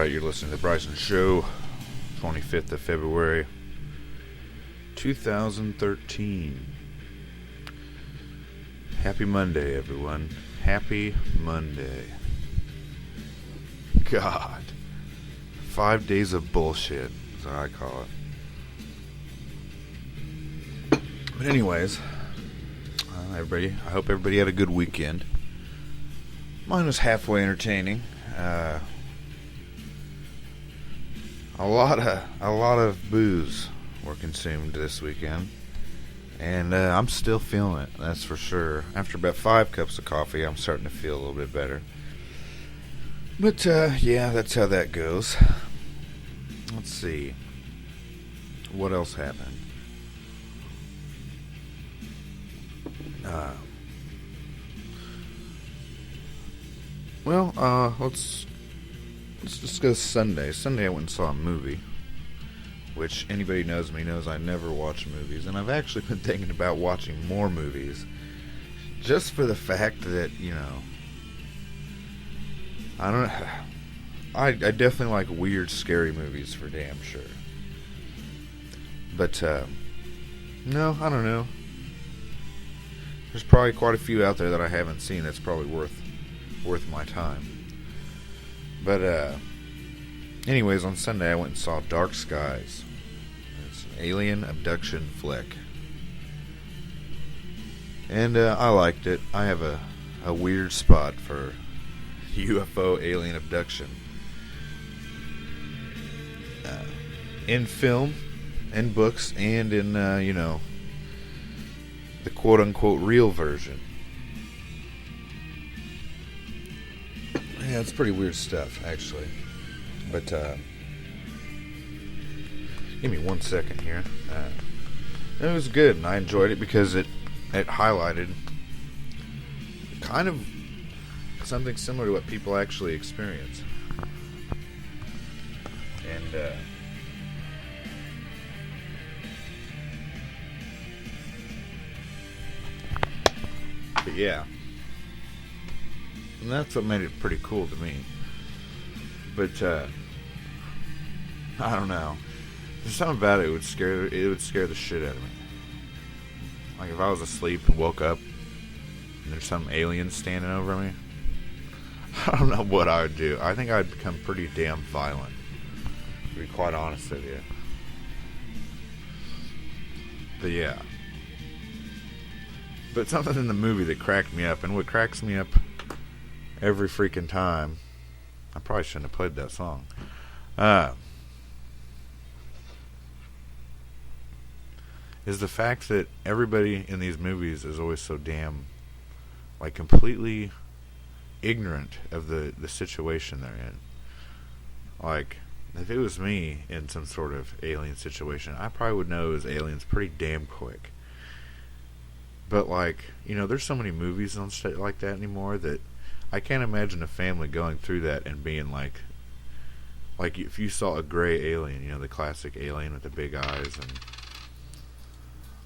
right, you're listening to the Brycen Show, 25th of February, 2013. Happy Monday, everyone. Happy Monday. God. 5 days of bullshit, is what I call it. But anyways, everybody, I hope everybody had a good weekend. Mine was halfway entertaining. A lot of booze were consumed this weekend, and I'm still feeling it. That's for sure. After about 5 cups of coffee, I'm starting to feel a little bit better. But yeah, that's how that goes. Let's see. What else happened? Let's discuss Sunday. Sunday I went and saw a movie, which anybody knows me knows I never watch movies, and I've actually been thinking about watching more movies, just for the fact that, you know, I definitely like weird, scary movies for damn sure. But no, I don't know. There's probably quite a few out there that I haven't seen that's probably worth my time. But anyways, on Sunday I went and saw Dark Skies. It's an alien abduction flick, and I liked it. I have a weird spot for UFO alien abduction in film, in books, and in the quote-unquote real version. Yeah, it's pretty weird stuff, actually. But, give me 1 second here. It was good, and I enjoyed it because it highlighted kind of something similar to what people actually experience. And, but yeah. And that's what made it pretty cool to me. But I don't know. There's something about it. It would scare the shit out of me. Like if I was asleep and woke up and there's some alien standing over me, I don't know what I would do. I think I'd become pretty damn violent, to be quite honest with you. But yeah. But something in the movie that cracked me up, and what cracks me up every freaking time, I probably shouldn't have played that song, is the fact that everybody in these movies is always so damn, like, completely ignorant of the situation they're in. Like, if it was me in some sort of alien situation, I probably would know it was aliens pretty damn quick. But, like, you know, there's so many movies on shit like that anymore that I can't imagine a family going through that and being like if you saw a gray alien, you know, the classic alien with the big eyes and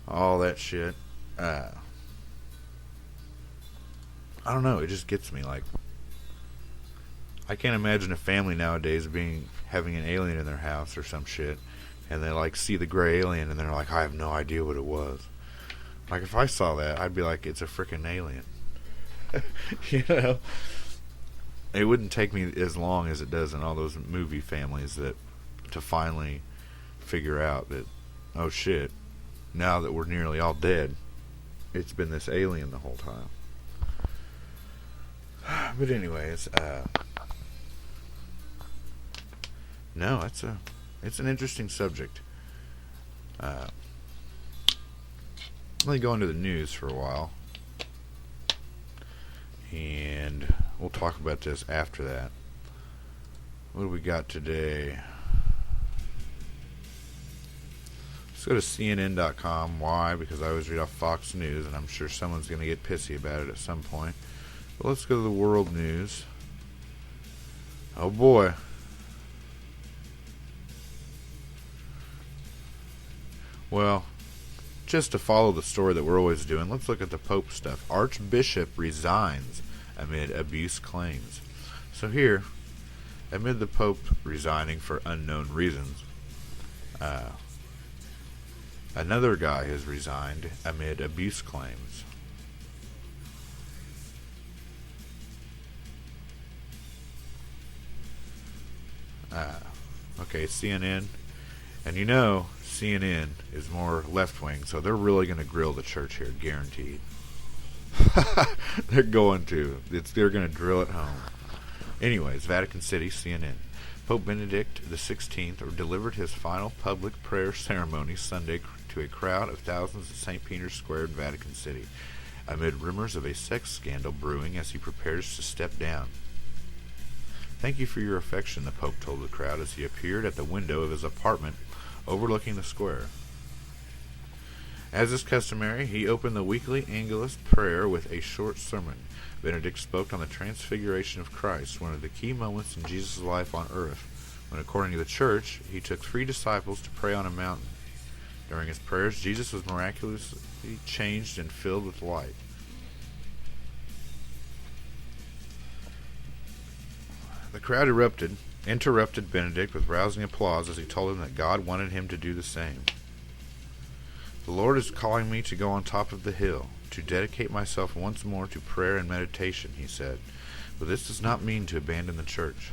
all that shit. I don't know, it just gets me. Like, I can't imagine a family nowadays having an alien in their house or some shit, and they like see the gray alien and they're like, I have no idea what it was. Like, if I saw that, I'd be like, it's a freaking alien. You know, it wouldn't take me as long as it does in all those movie families to finally figure out that, oh shit, now that we're nearly all dead, it's been this alien the whole time. But anyways, no, it's an interesting subject. Let me go into the news for a while, and we'll talk about this after that. What do we got today? Let's go to CNN.com. Why? Because I always read off Fox News, and I'm sure someone's going to get pissy about it at some point. But let's go to the world news. Oh boy. Well, just to follow the story that we're always doing, let's look at the Pope stuff. Archbishop resigns amid abuse claims. So here, amid the Pope resigning for unknown reasons. Another guy has resigned amid abuse claims. Okay, CNN. And you know, CNN is more left-wing, so they're really going to grill the church here, guaranteed. They're going to. They're going to drill it home. Anyways, Vatican City, CNN. Pope Benedict XVI delivered his final public prayer ceremony Sunday to a crowd of thousands at St. Peter's Square in Vatican City, amid rumors of a sex scandal brewing as he prepares to step down. "Thank you for your affection," the Pope told the crowd as he appeared at the window of his apartment overlooking the square. As is customary, he opened the weekly Angelus prayer with a short sermon. Benedict spoke on the transfiguration of Christ, one of the key moments in Jesus' life on earth, when, according to the Church, he took 3 disciples to pray on a mountain. During his prayers, Jesus was miraculously changed and filled with light. The crowd interrupted Benedict with rousing applause as he told him that God wanted him to do the same. "The Lord is calling me to go on top of the hill, to dedicate myself once more to prayer and meditation," he said. "But this does not mean to abandon the church."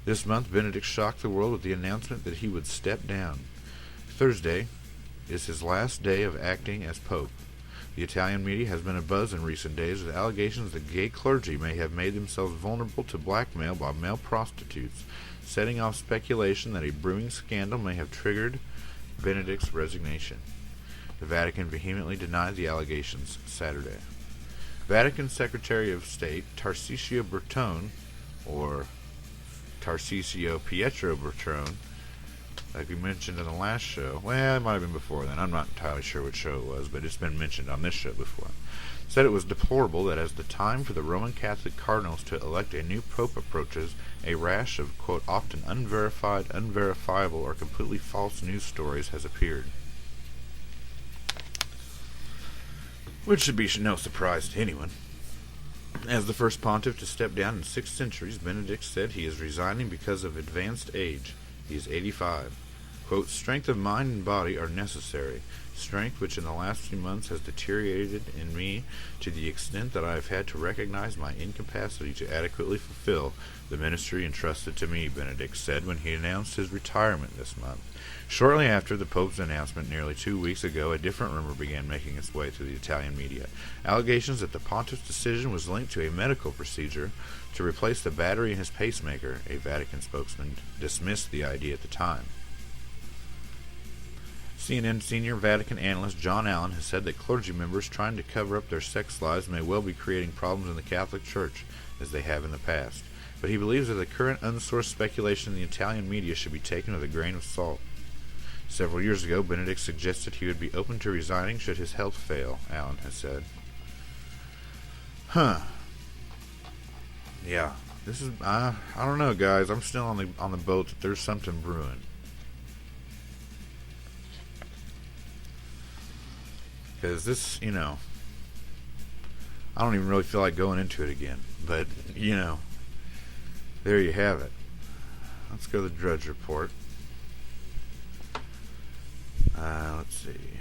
This month, Benedict shocked the world with the announcement that he would step down. Thursday is his last day of acting as Pope. The Italian media has been abuzz in recent days with allegations that gay clergy may have made themselves vulnerable to blackmail by male prostitutes, setting off speculation that a brewing scandal may have triggered Benedict's resignation. The Vatican vehemently denied the allegations Saturday. Vatican Secretary of State Tarcisio Bertone, or Tarcisio Pietro Bertone, like we mentioned in the last show, well, it might have been before then, I'm not entirely sure what show it was, but it's been mentioned on this show before, said it was deplorable that as the time for the Roman Catholic cardinals to elect a new pope approaches, a rash of, quote, often unverified, unverifiable, or completely false news stories has appeared. Which should be no surprise to anyone. As the first pontiff to step down in 6 centuries, Benedict said he is resigning because of advanced age. He is 85. Quote, "Strength of mind and body are necessary, strength which in the last few months has deteriorated in me to the extent that I have had to recognize my incapacity to adequately fulfill the ministry entrusted to me," Benedict said when he announced his retirement this month. Shortly after the Pope's announcement nearly 2 weeks ago, a different rumor began making its way through the Italian media. Allegations that the pontiff's decision was linked to a medical procedure to replace the battery in his pacemaker. A Vatican spokesman dismissed the idea at the time. CNN senior Vatican analyst John Allen has said that clergy members trying to cover up their sex lives may well be creating problems in the Catholic Church, as they have in the past. But he believes that the current unsourced speculation in the Italian media should be taken with a grain of salt. Several years ago, Benedict suggested he would be open to resigning should his health fail, Allen has said. Yeah, this is, I don't know, guys. I'm still on the boat that there's something brewing. Because this, I don't even really feel like going into it again. But, there you have it. Let's go to the Drudge Report. Let's see.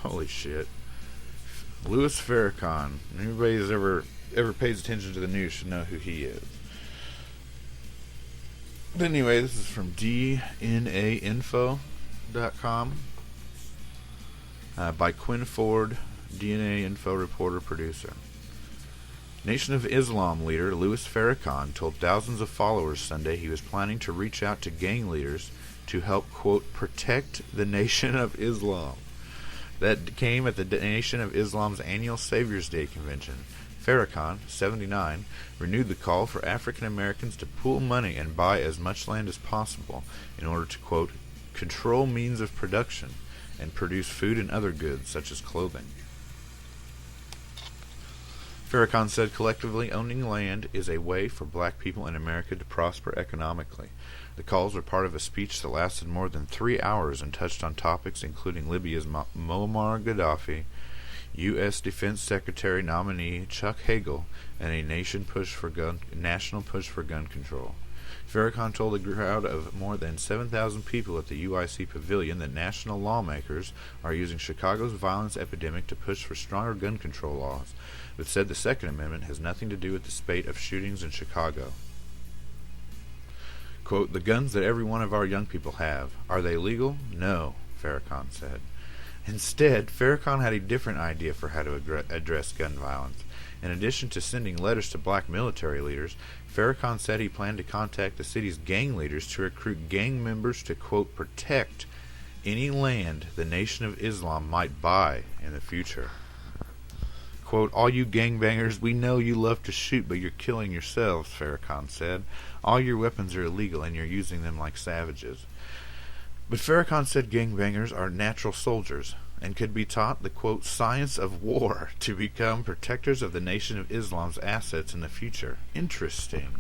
Holy shit. Louis Farrakhan. Anybody who's ever pays attention to the news should know who he is. But anyway, this is from DNAinfo.com by Quinn Ford, DNA Info reporter, producer. Nation of Islam leader Louis Farrakhan told thousands of followers Sunday he was planning to reach out to gang leaders to help, quote, protect the Nation of Islam. That came at the Nation of Islam's annual Savior's Day convention. Farrakhan, 79, renewed the call for African Americans to pool money and buy as much land as possible in order to, quote, control means of production and produce food and other goods such as clothing. Farrakhan said collectively owning land is a way for black people in America to prosper economically. The calls were part of a speech that lasted more than 3 hours and touched on topics including Libya's Muammar Gaddafi, U.S. Defense Secretary nominee Chuck Hagel, and a national push for gun control. Farrakhan told a crowd of more than 7,000 people at the UIC Pavilion that national lawmakers are using Chicago's violence epidemic to push for stronger gun control laws, but said the Second Amendment has nothing to do with the spate of shootings in Chicago. Quote, "The guns that every one of our young people have, are they legal? No," Farrakhan said. Instead, Farrakhan had a different idea for how to address gun violence. In addition to sending letters to black military leaders, Farrakhan said he planned to contact the city's gang leaders to recruit gang members to, quote, protect any land the Nation of Islam might buy in the future. Quote, "All you gangbangers, we know you love to shoot, but you're killing yourselves," Farrakhan said. "All your weapons are illegal, and you're using them like savages." But Farrakhan said gangbangers are natural soldiers and could be taught the, quote, science of war to become protectors of the Nation of Islam's assets in the future. Interesting.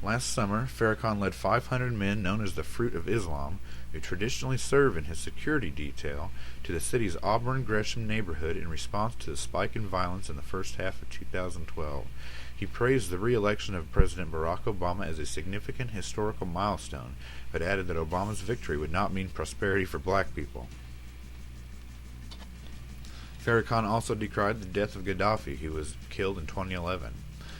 Last summer, Farrakhan led 500 men known as the Fruit of Islam, who traditionally serve in his security detail, to the city's Auburn Gresham neighborhood in response to the spike in violence in the first half of 2012. He praised the re-election of President Barack Obama as a significant historical milestone, but added that Obama's victory would not mean prosperity for black people. Farrakhan also decried the death of Gaddafi, who was killed in 2011.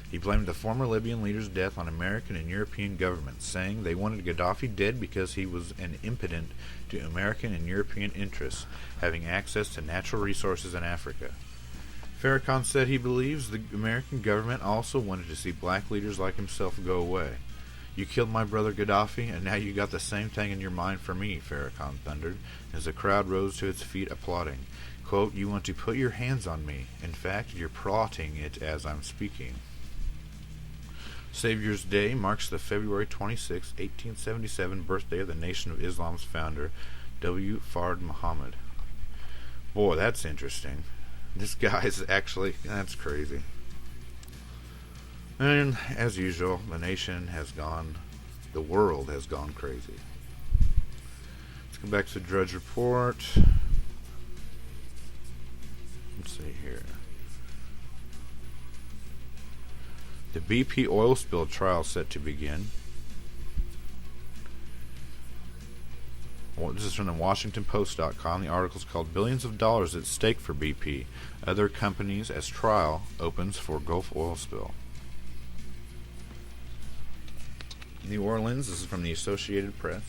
He blamed the former Libyan leader's death on American and European governments, saying they wanted Gaddafi dead because he was an impediment to American and European interests, having access to natural resources in Africa. Farrakhan said he believes the American government also wanted to see black leaders like himself go away. "You killed my brother Gaddafi, and now you got the same thing in your mind for me," Farrakhan thundered, as the crowd rose to its feet applauding. Quote, "You want to put your hands on me. In fact, you're plotting it as I'm speaking." Savior's Day marks the February 26, 1877 birthday of the Nation of Islam's founder, W. Fard Muhammad. Boy, that's interesting. This guy's actually, that's crazy. And, as usual, the world has gone crazy. Let's go back to the Drudge Report. Let's see here. The BP oil spill trial set to begin. Well, this is from the WashingtonPost.com. The article is called "Billions of Dollars at Stake for BP, Other Companies as Trial Opens for Gulf Oil Spill." New Orleans, this is from the Associated Press.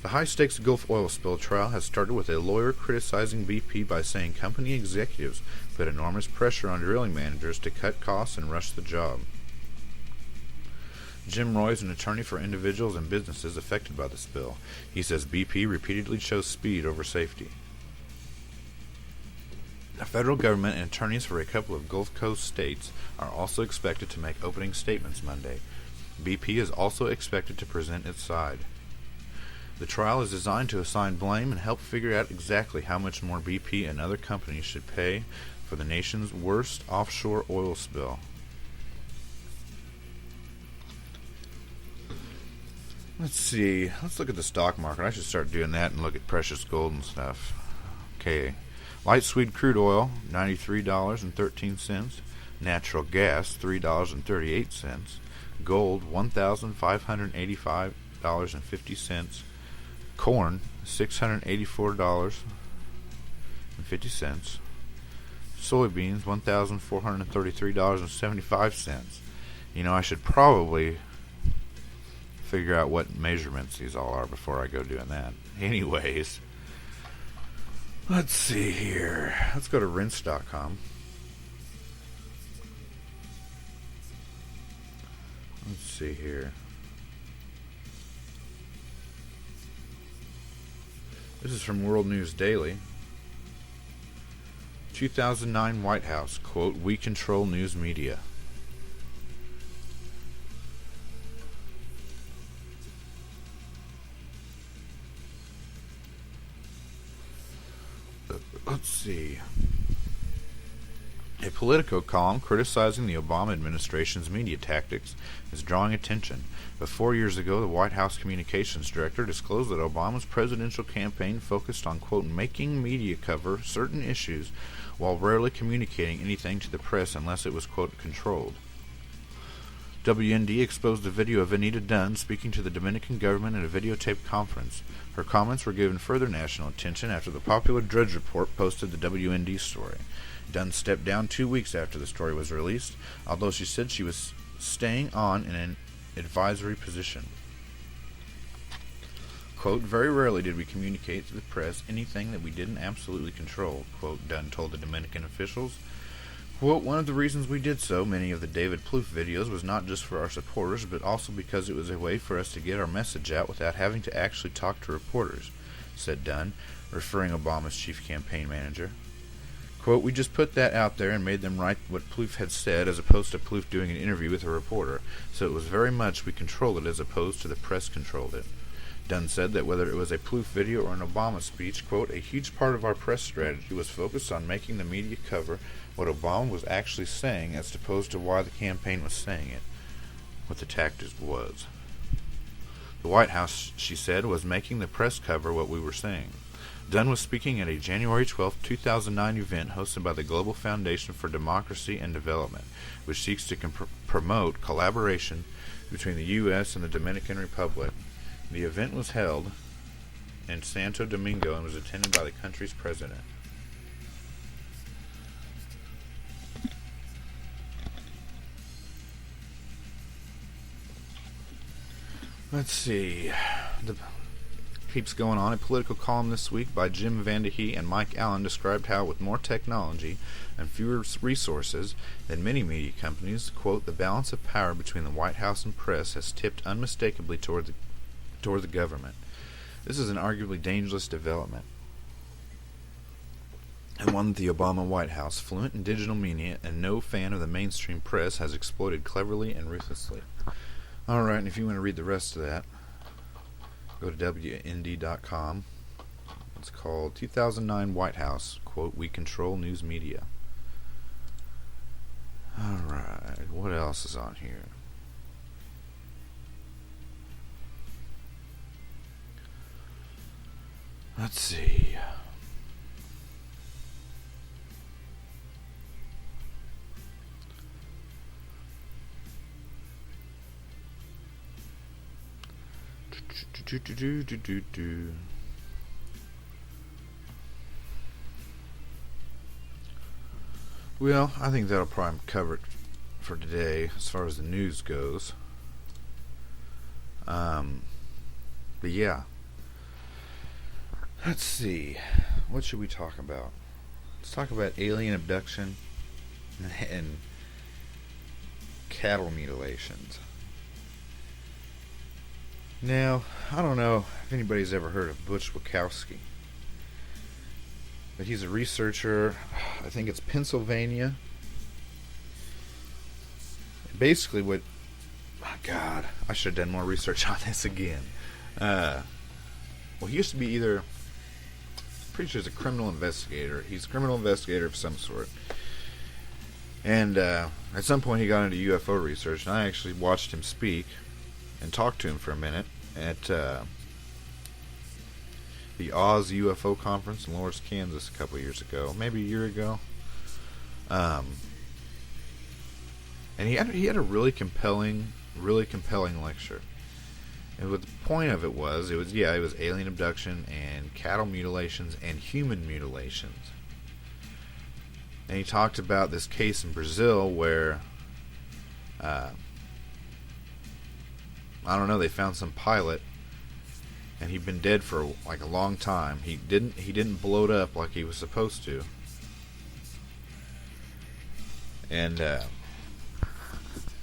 The high-stakes Gulf oil spill trial has started with a lawyer criticizing BP by saying company executives put enormous pressure on drilling managers to cut costs and rush the job. Jim Roy is an attorney for individuals and businesses affected by the spill. He says BP repeatedly chose speed over safety. The federal government and attorneys for a couple of Gulf Coast states are also expected to make opening statements Monday. BP is also expected to present its side. The trial is designed to assign blame and help figure out exactly how much more BP and other companies should pay for the nation's worst offshore oil spill. Let's see. Let's look at the stock market. I should start doing that and look at precious gold and stuff. Okay. Light sweet crude oil, $93.13. Natural gas, $3.38. Gold, $1,585.50. Corn, $684.50. Soybeans, $1,433.75. You know, I should probably figure out what measurements these all are before I go doing that. Anyways, let's see here. Let's go to rinse.com. Let's see here. This is from World News Daily. 2009 White House, quote, "We control news media." Let's see. A Politico column criticizing the Obama administration's media tactics is drawing attention. But 4 years ago, the White House communications director disclosed that Obama's presidential campaign focused on, quote, making media cover certain issues while rarely communicating anything to the press unless it was, quote, controlled. WND exposed a video of Anita Dunn speaking to the Dominican government at a videotaped conference. Her comments were given further national attention after the popular Drudge Report posted the WND story. Dunn stepped down 2 weeks after the story was released, although she said she was staying on in an advisory position. Quote, very rarely did we communicate to the press anything that we didn't absolutely control, quote, Dunn told the Dominican officials. Quote, one of the reasons we did so, many of the David Plouffe videos, was not just for our supporters, but also because it was a way for us to get our message out without having to actually talk to reporters, said Dunn, referring Obama's chief campaign manager. Quote, we just put that out there and made them write what Plouffe had said as opposed to Plouffe doing an interview with a reporter, so it was very much we controlled it as opposed to the press controlled it. Dunn said that whether it was a Plouffe video or an Obama speech, quote, a huge part of our press strategy was focused on making the media cover what Obama was actually saying as opposed to why the campaign was saying it, what the tactic was. The White House, she said, was making the press cover what we were saying. Dunn was speaking at a January 12, 2009 event hosted by the Global Foundation for Democracy and Development, which seeks to promote collaboration between the U.S. and the Dominican Republic. The event was held in Santo Domingo and was attended by the country's president. Let's see. Keeps going on. A political column this week by Jim Vandehee and Mike Allen described how, with more technology and fewer resources than many media companies, quote, the balance of power between the White House and press has tipped unmistakably toward the government. This is an arguably dangerous development, and one that the Obama White House, fluent in digital media and no fan of the mainstream press, has exploited cleverly and ruthlessly. Alright, and if you want to read the rest of that, go to WND.com. It's called 2009 White House, quote, we control news media. Alright, what else is on here? Let's see. Well, I think that'll probably cover it for today as far as the news goes. But yeah. Let's see. What should we talk about? Let's talk about alien abduction and cattle mutilations. Now, I don't know if anybody's ever heard of Butch Wachowski, but he's a researcher. I think it's Pennsylvania. Basically what... My God, I should have done more research on this again. Well, he used to be either... pretty sure he's a criminal investigator. He's a criminal investigator of some sort. And at some point he got into UFO research, and I actually watched him speak and talked to him for a minute at the Oz UFO conference in Lawrence, Kansas a couple years ago, maybe a year ago. And he had a really compelling lecture. And what the point of it was alien abduction and cattle mutilations and human mutilations. And he talked about this case in Brazil where I don't know, they found some pilot and he'd been dead for like a long time. He didn't blow it up like he was supposed to. And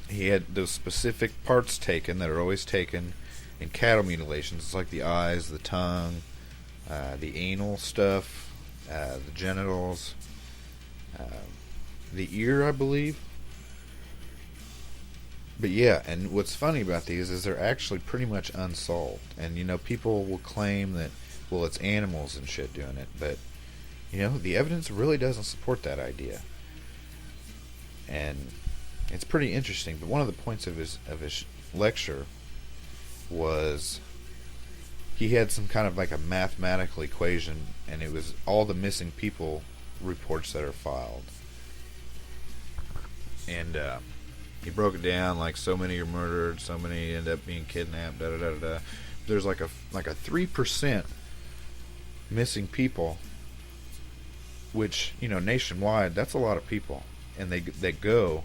he had those specific parts taken that are always taken in cattle mutilations. It's like the eyes, the tongue, the anal stuff, the genitals, the ear, I believe. But yeah, and what's funny about these is they're actually pretty much unsolved. And, people will claim that, well, it's animals and shit doing it. But, the evidence really doesn't support that idea. and it's pretty interesting. But one of the points of his lecture was he had some kind of like a mathematical equation, and it was all the missing people reports that are filed. And he broke it down like so many are murdered, so many end up being kidnapped, da da da da. There's like a 3% missing people, which, you know, nationwide, that's a lot of people, and they go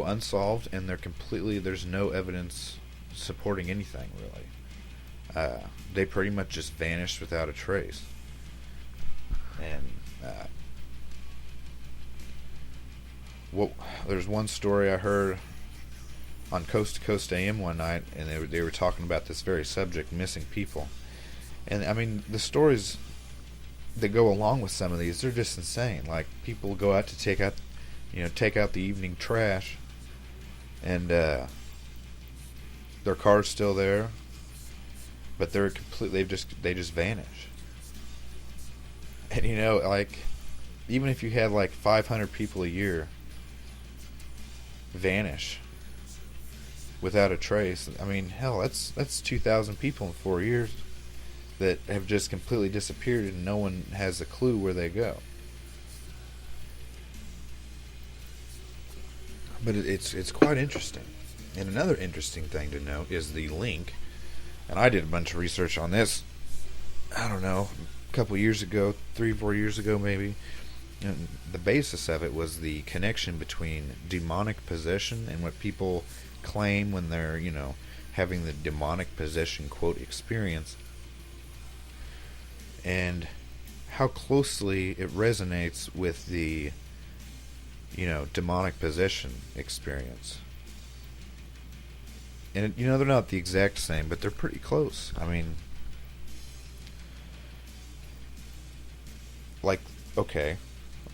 unsolved, and there's no evidence supporting anything really. They pretty much just vanished without a trace. And there's one story I heard on Coast to Coast AM one night, and they were talking about this very subject, missing people. And I mean, the stories that go along with some of these, they're just insane. Like, people go out to take out the evening trash, and their car's still there, but they just vanish. And you know, like, even if you had like 500 people a year vanish without a trace, I mean, hell, that's 2,000 people in 4 years that have just completely disappeared, and no one has a clue where they go. But it's quite interesting. And another interesting thing to note is the link, and I did a bunch of research on this, I don't know, a couple years ago, 3-4 years ago maybe, and the basis of it was the connection between demonic possession and what people claim when they're, you know, having the demonic possession, quote, experience, and how closely it resonates with the, you know, demonic possession experience. And, you know, they're not the exact same, but they're pretty close. I mean, like, okay,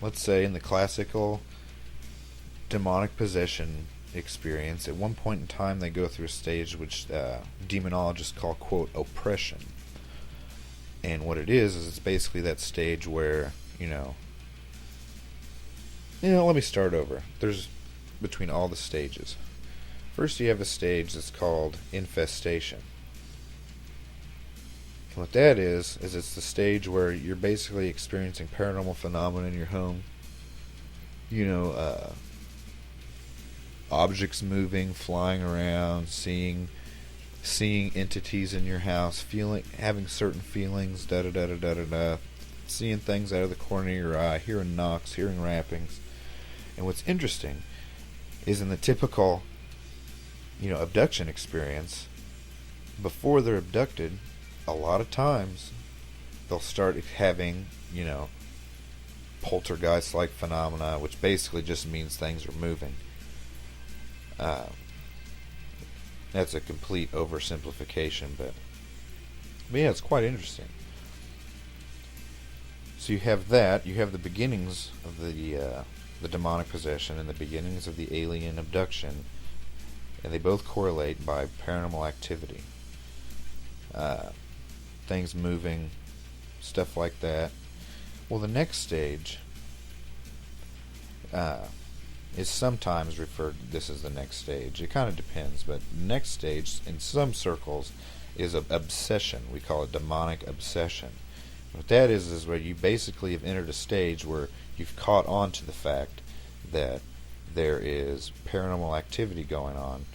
let's say in the classical demonic possession experience, at one point in time they go through a stage which demonologists call, quote, oppression. And what it is it's basically that stage where, you know, let me start over. There's between all the stages. First you have a stage that's called infestation. And what that is it's the stage where you're basically experiencing paranormal phenomena in your home. You know, objects moving, flying around, seeing entities in your house, having certain feelings, da da da da da da, seeing things out of the corner of your eye, hearing knocks, hearing rappings. And what's interesting is in the typical, you know, abduction experience, before they're abducted, a lot of times they'll start having, you know, poltergeist-like phenomena, which basically just means things are moving. That's a complete oversimplification, but yeah, it's quite interesting. So you have that. You have the beginnings of the demonic possession and the beginnings of the alien abduction, and they both correlate by paranormal activity. Things moving, stuff like that. Well, the next stage is sometimes referred to this as the next stage. It kind of depends, but the next stage in some circles is obsession. We call it demonic obsession. What that is where you basically have entered a stage where you've caught on to the fact that there is paranormal activity going on,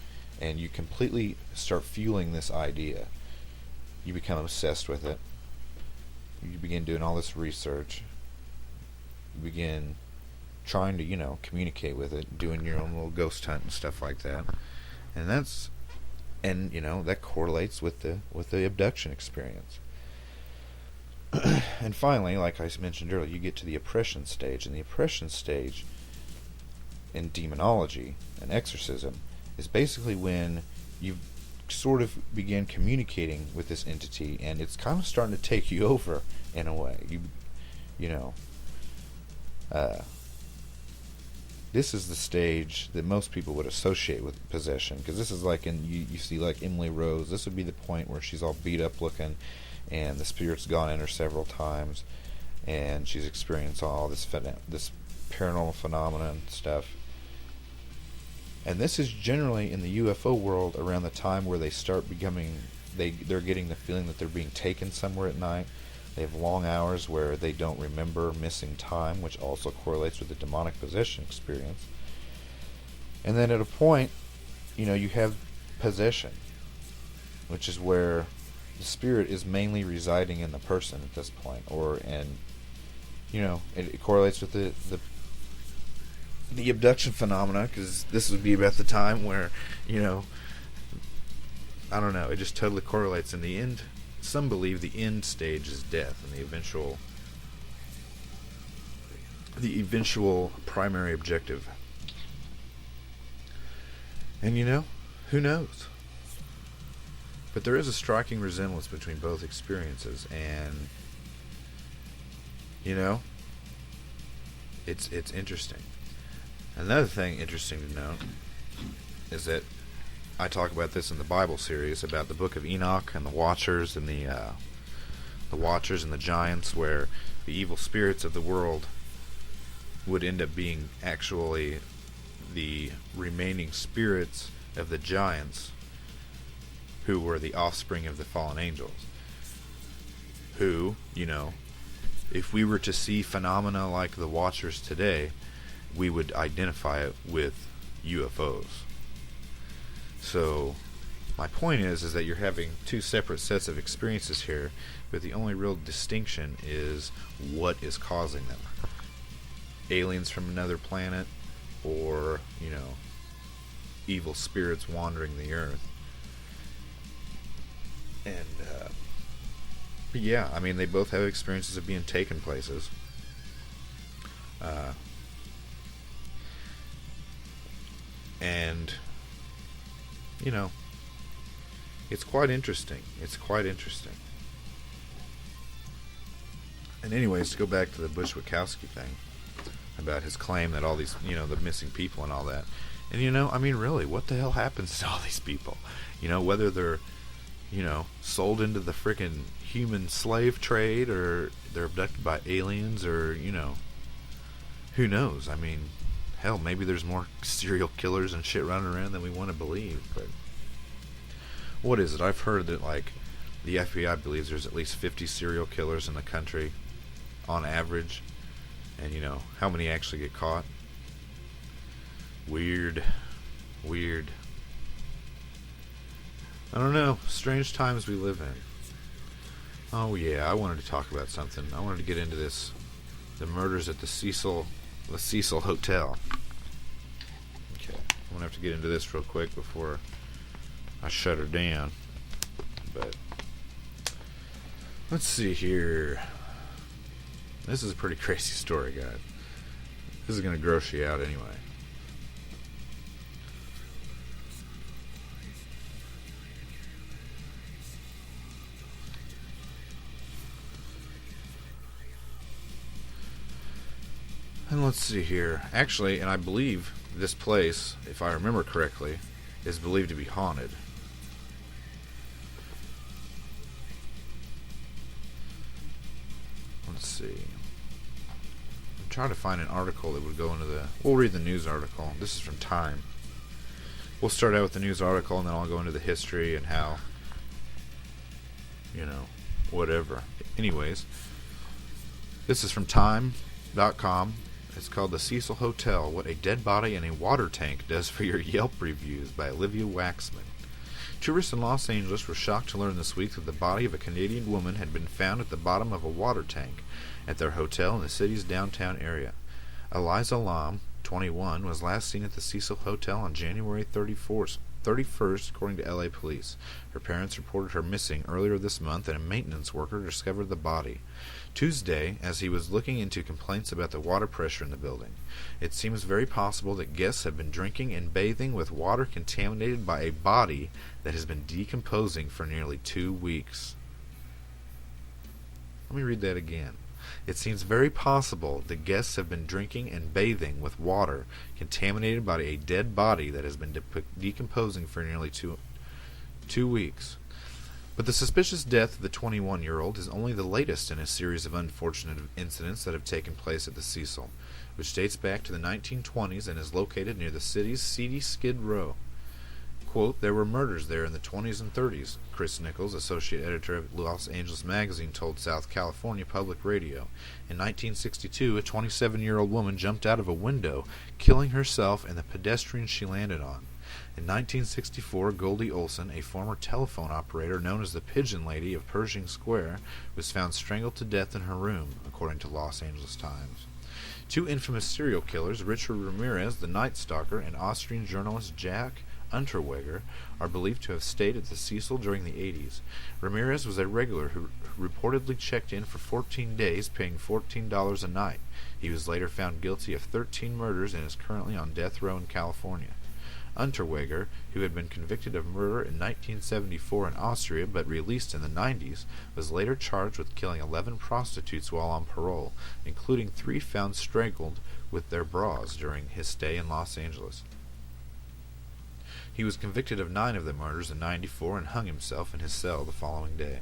and you completely start fueling this idea. You become obsessed with it. You begin doing all this research. You begin trying to, you know, communicate with it, doing your own little ghost hunt and stuff like that. And you know, that correlates with the abduction experience. And finally, like I mentioned earlier, you get to the oppression stage. And the oppression stage in demonology and exorcism is basically when you sort of begin communicating with this entity, and it's kind of starting to take you over in a way. You know, this is the stage that most people would associate with possession, because this is like you see like Emily Rose. This would be the point where she's all beat up looking, and the spirit's gone in her several times, and she's experienced all this paranormal phenomena and stuff. And this is generally in the UFO world around the time where they start becoming, they're getting the feeling that they're being taken somewhere at night. They have long hours where they don't remember missing time, which also correlates with the demonic possession experience. And then at a point, you have possession, which is where the spirit is mainly residing in the person at this point, it correlates with the abduction phenomena, because this would be about the time where, I don't know, it just totally correlates. In the end, some believe the end stage is death, and the eventual primary objective. And who knows? But there is a striking resemblance between both experiences, and it's interesting. Another thing interesting to note is that I talk about this in the Bible series about the Book of Enoch and the Watchers and the Watchers and the Giants, where the evil spirits of the world would end up being actually the remaining spirits of the giants, who were the offspring of the fallen angels. Who, if we were to see phenomena like the Watchers today, we would identify it with UFOs. So, my point is that you're having two separate sets of experiences here, but the only real distinction is what is causing them. Aliens from another planet, or, evil spirits wandering the earth. And, yeah, they both have experiences of being taken places. And, it's quite interesting. And anyways, to go back to the Bushwickowski thing, about his claim that all these, the missing people and all that. And, really, what the hell happens to all these people? Whether they're, sold into the frickin' human slave trade, or they're abducted by aliens, or, who knows? Hell, maybe there's more serial killers and shit running around than we want to believe, but what is it? I've heard that, the FBI believes there's at least 50 serial killers in the country, on average, and, how many actually get caught? Weird. I don't know. Strange times we live in. Oh, yeah, I wanted to talk about something. I wanted to get into this. The murders at the Cecil Hotel. Okay, I'm going to have to get into this real quick before I shut her down. But, let's see here. This is a pretty crazy story, guys. This is going to gross you out anyway. And let's see here. Actually, and I believe this place, if I remember correctly, is believed to be haunted. Let's see. I'm trying to find an article that would go into the... We'll read the news article. This is from Time. We'll start out with the news article, and then I'll go into the history and how, whatever. Anyways, this is from Time.com. It's called The Cecil Hotel, What a Dead Body in a Water Tank Does for Your Yelp Reviews by Olivia Waxman. Tourists in Los Angeles were shocked to learn this week that the body of a Canadian woman had been found at the bottom of a water tank at their hotel in the city's downtown area. Eliza Lam, 21, was last seen at the Cecil Hotel on January 31st, according to LA police. Her parents reported her missing earlier this month, and a maintenance worker discovered the body Tuesday as he was looking into complaints about the water pressure in the building. It seems very possible that guests have been drinking and bathing with water contaminated by a body that has been decomposing for nearly 2 weeks. Let me read that again. It seems very possible that guests have been drinking and bathing with water contaminated by a dead body that has been decomposing for nearly two weeks. But the suspicious death of the 21-year-old is only the latest in a series of unfortunate incidents that have taken place at the Cecil, which dates back to the 1920s and is located near the city's seedy Skid Row. Quote, there were murders there in the 20s and 30s, Chris Nichols, associate editor of Los Angeles Magazine, told South California Public Radio. In 1962, a 27-year-old woman jumped out of a window, killing herself and the pedestrian she landed on. In 1964, Goldie Olson, a former telephone operator known as the Pigeon Lady of Pershing Square, was found strangled to death in her room, according to Los Angeles Times. Two infamous serial killers, Richard Ramirez, the Night Stalker, and Austrian journalist Jack Unterweger, are believed to have stayed at the Cecil during the 80s. Ramirez was a regular who reportedly checked in for 14 days, paying $14 a night. He was later found guilty of 13 murders and is currently on death row in California. Unterweger, who had been convicted of murder in 1974 in Austria but released in the 90s, was later charged with killing 11 prostitutes while on parole, including 3 found strangled with their bras during his stay in Los Angeles. He was convicted of 9 of the murders in '94 and hung himself in his cell the following day.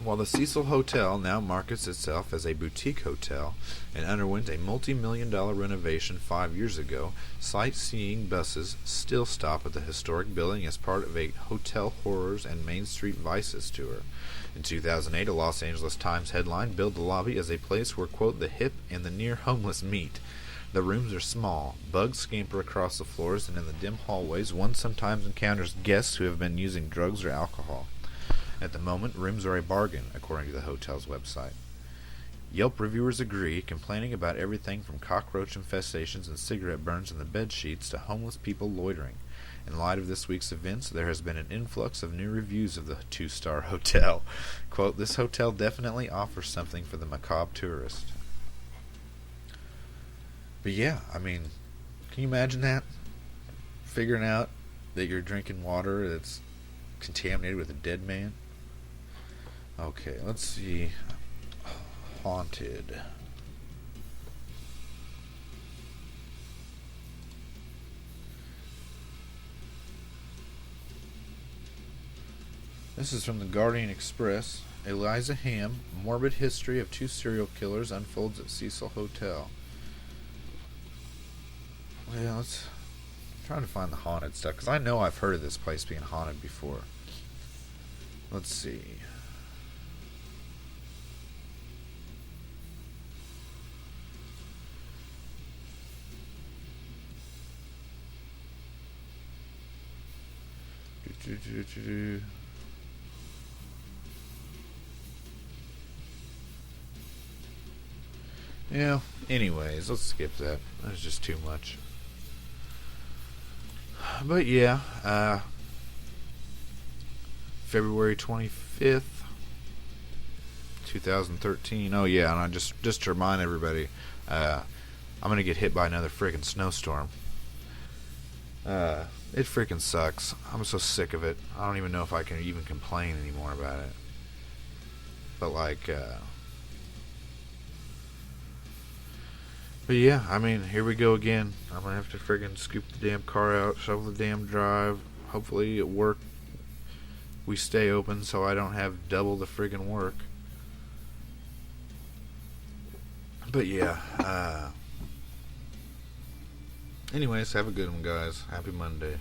While the Cecil Hotel now markets itself as a boutique hotel and underwent a multi-million-dollar renovation 5 years ago, sightseeing buses still stop at the historic building as part of a Hotel Horrors and Main Street Vices tour. In 2008, a Los Angeles Times headline billed the lobby as a place where, quote, the hip and the near-homeless meet. The rooms are small. Bugs scamper across the floors, and in the dim hallways, one sometimes encounters guests who have been using drugs or alcohol. At the moment, rooms are a bargain, according to the hotel's website. Yelp reviewers agree, complaining about everything from cockroach infestations and cigarette burns in the bed sheets to homeless people loitering. In light of this week's events, there has been an influx of new reviews of the 2-star hotel. Quote, this hotel definitely offers something for the macabre tourist. But yeah, I mean, can you imagine that? Figuring out that you're drinking water that's contaminated with a dead man? Okay, let's see. Haunted. This is from the Guardian Express. Eliza Ham, morbid history of 2 serial killers unfolds at Cecil Hotel. Yeah, let's try to find the haunted stuff, because I know I've heard of this place being haunted before. Let's see. Yeah, anyways, let's skip that. That's just too much. But yeah, February 25th, 2013. Oh yeah, and I just to remind everybody, I'm gonna get hit by another freaking snowstorm. It freaking sucks. I'm so sick of it. I don't even know if I can even complain anymore about it. But but yeah, I mean, here we go again. I'm gonna have to friggin' scoop the damn car out, shovel the damn drive. Hopefully at work we stay open so I don't have double the friggin' work. But yeah, anyways, have a good one, guys. Happy Monday.